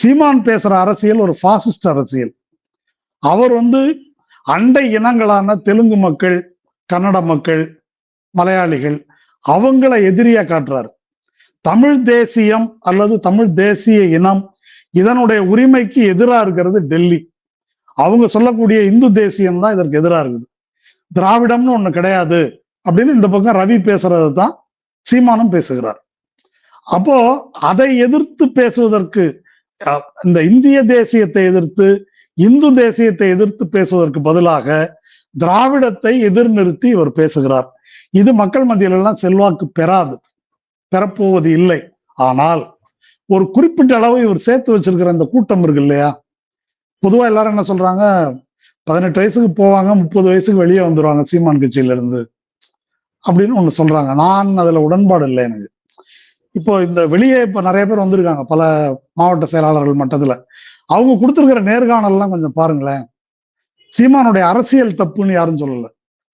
சீமான் பேசுற அரசியல் ஒரு பாசிஸ்ட் அரசியல். அவர் அண்டை இனங்களான தெலுங்கு மக்கள், கன்னட மக்கள், மலையாளிகள் அவங்கள எதிரியா காட்டுறாரு. தமிழ் தேசியம் அல்லது தமிழ் தேசிய இனம் இதனுடைய உரிமைக்கு எதிராக இருக்கிறது டெல்லி. அவங்க சொல்லக்கூடிய இந்து தேசியம் தான் இதற்கு எதிராக இருக்குது. திராவிடம்னு ஒண்ணு கிடையாது அப்படின்னு இந்த பக்கம் ரவி பேசுறது தான் சீமானும் பேசுகிறார். அப்போ அதை எதிர்த்து பேசுவதற்கு, இந்த இந்திய தேசியத்தை எதிர்த்து இந்து தேசியத்தை எதிர்த்து பேசுவதற்கு பதிலாக திராவிடத்தை எதிர்நிறுத்தி இவர் பேசுகிறார். இது மக்கள் மத்தியில எல்லாம் செல்வாக்கு பெறப்போவது இல்லை. ஆனால் ஒரு குறிப்பிட்ட அளவு இவர் சேர்த்து வச்சிருக்கிற இந்த கூட்டம் இருக்கு இல்லையா, பொதுவா எல்லாரும் என்ன சொல்றாங்க, 18 வயசுக்கு போவாங்க, 30 வயசுக்கு வெளியே வந்துருவாங்க சீமான் கட்சியில இருந்து அப்படின்னு ஒண்ணு சொல்றாங்க. நான் அதுல உடன்பாடு இல்லை எனக்கு. இப்போ இந்த வெளியே இப்ப நிறைய பேர் வந்திருக்காங்க, பல மாவட்ட செயலாளர்கள் மட்டத்துல. அவங்க கொடுத்திருக்கிற நேர்காணல் எல்லாம் கொஞ்சம் பாருங்களேன். சீமானுடைய அரசியல் தப்புன்னு யாரும் சொல்லல.